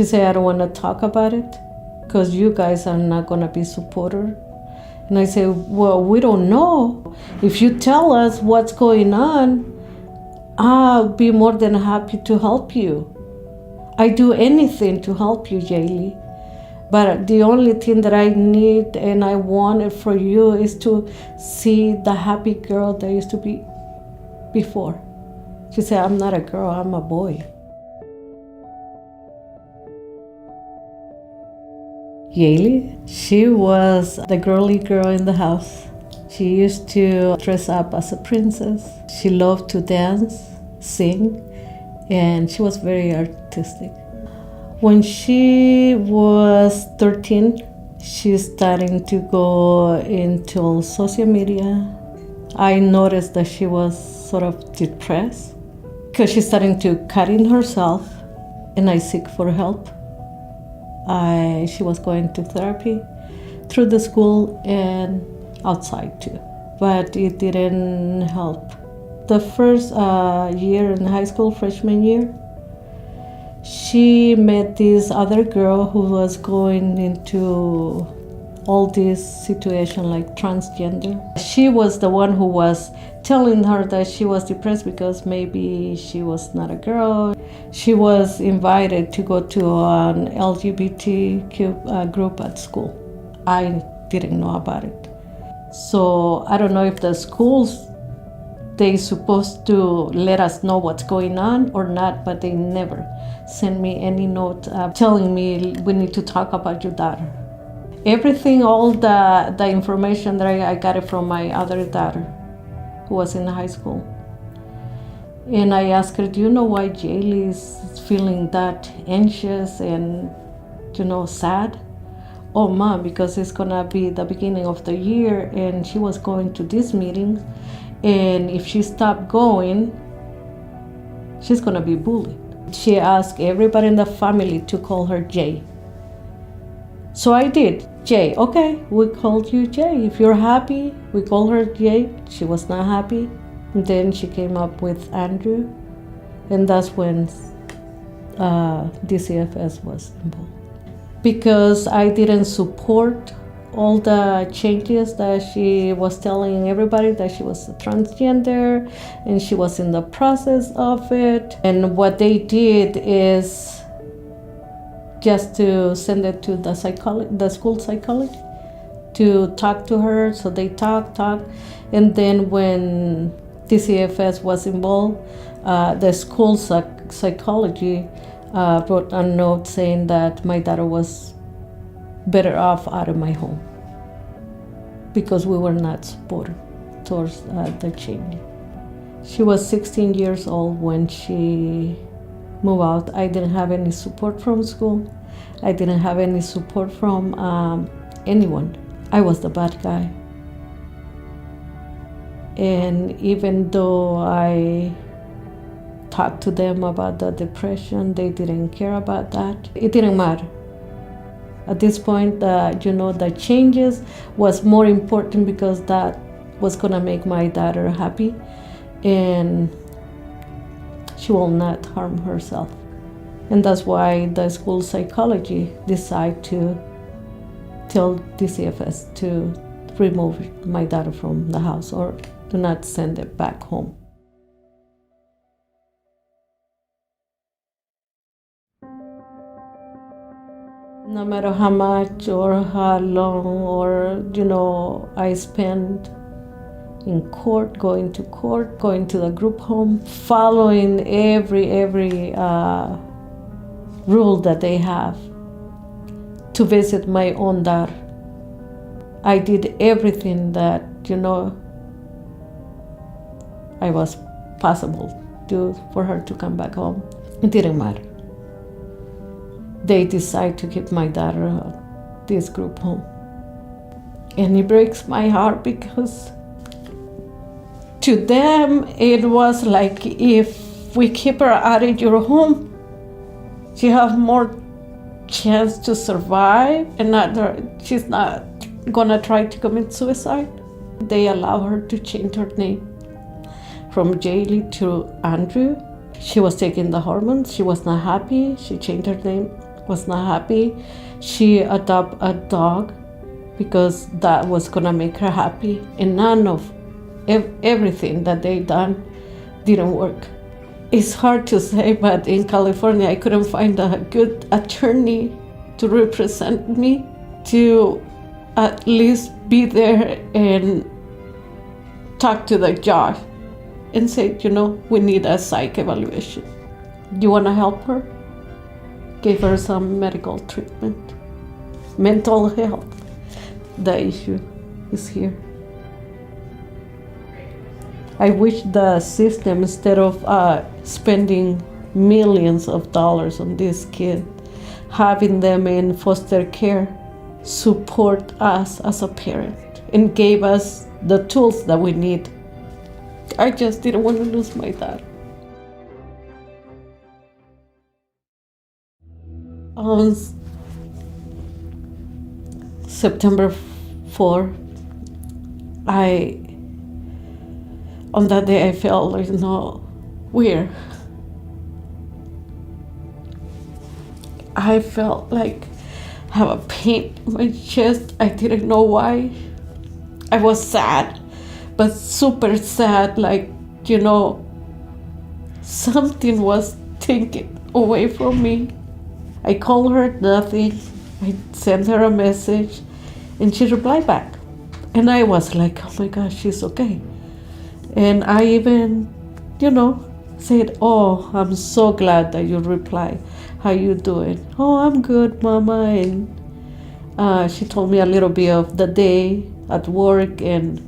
She said, I don't want to talk about it because you guys are not going to be supporter. And I said, well, we don't know. If you tell us what's going on, I'll be more than happy to help you. I do anything to help you, Yahly. But the only thing that I need and I wanted for you is to see the happy girl that I used to be before. She said, I'm not a girl, I'm a boy. Yahly, she was the girly girl in the house. She used to dress up as a princess. She loved to dance, sing, and she was very artistic. When she was 13, she's starting to go into social media. I noticed that she was sort of depressed because she's starting to cut in herself, and I seek for help. She was going to therapy through the school and outside too, but it didn't help. The first year in high school, freshman year, she met this other girl who was going into all this situation like transgender. She was the one who was telling her that she was depressed because maybe she was not a girl. She was invited to go to an LGBTQ group at school. I didn't know about it. So I don't know if the schools, they supposed to let us know what's going on or not, but they never sent me any note telling me we need to talk about your daughter. Everything, all the information that I got it from my other daughter who was in high school. And I asked her, do you know why Yahly is feeling that anxious and, sad? Oh, Mom, because it's gonna be the beginning of the year and she was going to these meetings, and if she stopped going, she's gonna be bullied. She asked everybody in the family to call her Jay. So I did. Jay, okay, we called you Jay. If you're happy, we call her Jay. She was not happy. And then she came up with Andrew, and that's when DCFS was involved. Because I didn't support all the changes that she was telling everybody, that she was a transgender and she was in the process of it. And what they did is just to send it to the school psychologist to talk to her. So they talk, and then when DCFS was involved, the school psychology wrote a note saying that my daughter was better off out of my home because we were not supportive towards the change. She was 16 years old when she moved out. I didn't have any support from school. I didn't have any support from anyone. I was the bad guy. And even though I talked to them about the depression, they didn't care about that. It didn't matter. At this point, the changes was more important because that was gonna make my daughter happy, and she will not harm herself. And that's why the school psychology decided to tell DCFS to remove my daughter from the house or do not send it back home. No matter how much or how long or, I spent in court, going to the group home, following every rule that they have to visit my own daughter. I did everything that, I was possible to for her to come back home. It didn't matter. They decide to keep my daughter at this group home. And it breaks my heart because to them it was like, if we keep her out of your home, she have more chance to survive and she's not gonna try to commit suicide. They allow her to change her name from Yahly to Andrew. She was taking the hormones. She was not happy. She changed her name was not happy. She adopted a dog because that was gonna make her happy, and none of everything that they done didn't work. It's hard to say, but in California, I couldn't find a good attorney to represent me, to at least be there and talk to the judge and say, we need a psych evaluation. You want to help her? Give her some medical treatment. Mental health. The issue is here. I wish the system, instead of spending millions of dollars on this kid, having them in foster care, support us as a parent and gave us the tools that we need. I just didn't want to lose my dad. On September 4, on that day I felt weird. I felt like I have a pain in my chest. I didn't know why. I was sad, but super sad, something was taken away from me. I called her, nothing. I sent her a message, and she replied back. And I was like, oh my gosh, she's okay. And I even, said, oh, I'm so glad that you replied. How you doing? Oh, I'm good, Mama. And she told me a little bit of the day at work, and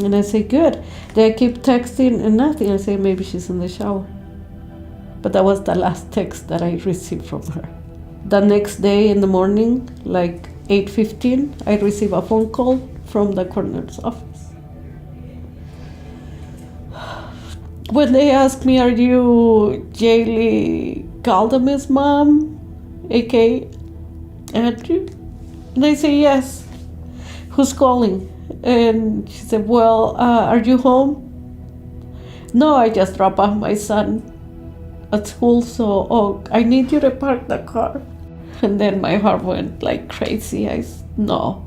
I say, good. Then I keep texting and nothing. I say, maybe she's in the shower. But that was the last text that I received from her. The next day in the morning, 8:15, I received a phone call from the coroner's office. When they asked me, are you Yali Galdam's mom, aka Andrew? And I say, yes. Who's calling? And she said, well, are you home? No, I just dropped off my son at school, so, I need you to park the car. And then my heart went like crazy. No.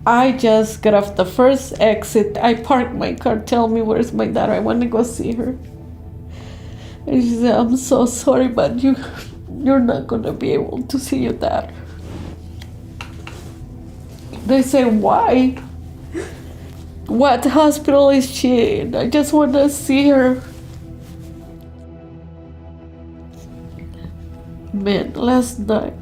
I just got off the first exit. I parked my car. Tell me, where's my daughter? I want to go see her. And she said, I'm so sorry, but you're not going to be able to see your daughter. They say, why? What hospital is she in? I just want to see her. Man, last night,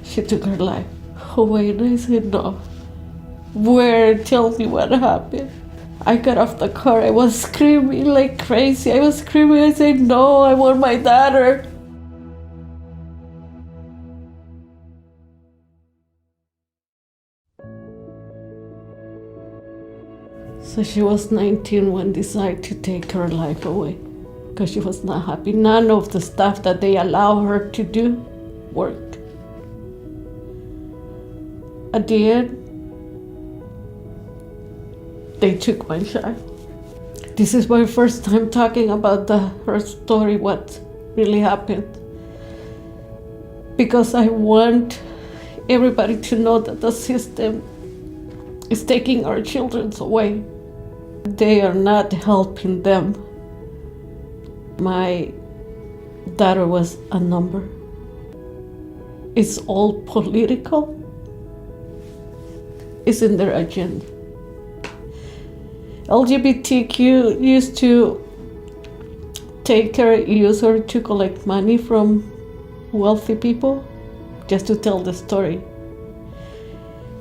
she took her life away, and I said, no. Where? Tell me what happened. I got off the car. I was screaming like crazy. I said, no, I want my daughter. So she was 19 when they decided to take her life away because she was not happy. None of the stuff that they allow her to do worked. At the end, they took my child. This is my first time talking about her story, what really happened. Because I want everybody to know that the system is taking our children away. They are not helping them. My daughter was a number. It's all political. It's in their agenda. LGBTQ used to use her to collect money from wealthy people just to tell the story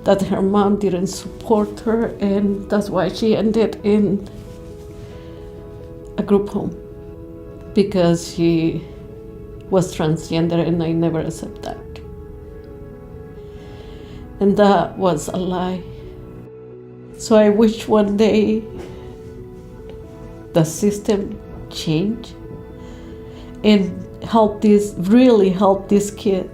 that her mom didn't support her, and that's why she ended in a group home, because she was transgender, and I never accept that. And that was a lie. So I wish one day the system change and really help this kid.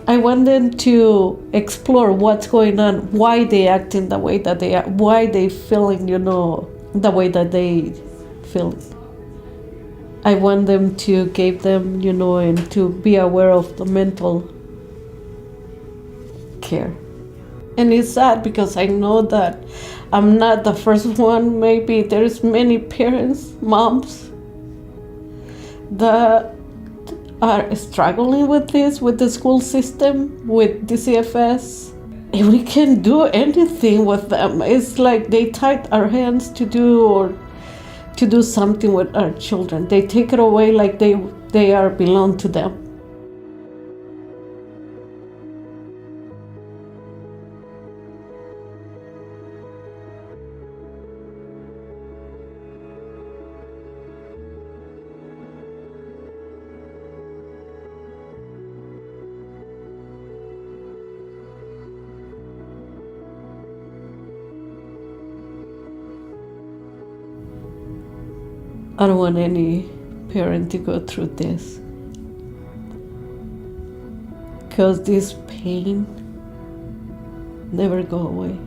I want them to explore what's going on, why they act in the way that they are, why they feeling, the way that they feel. I want them to give them, and to be aware of the mental care. And it's sad because I know that I'm not the first one. Maybe there's many parents, moms, that are struggling with this, with the school system, with DCFS. And we can't do anything with them. It's like they tied our hands to do something with our children. They take it away like they are belong to them. I don't want any parent to go through this, because this pain never go away.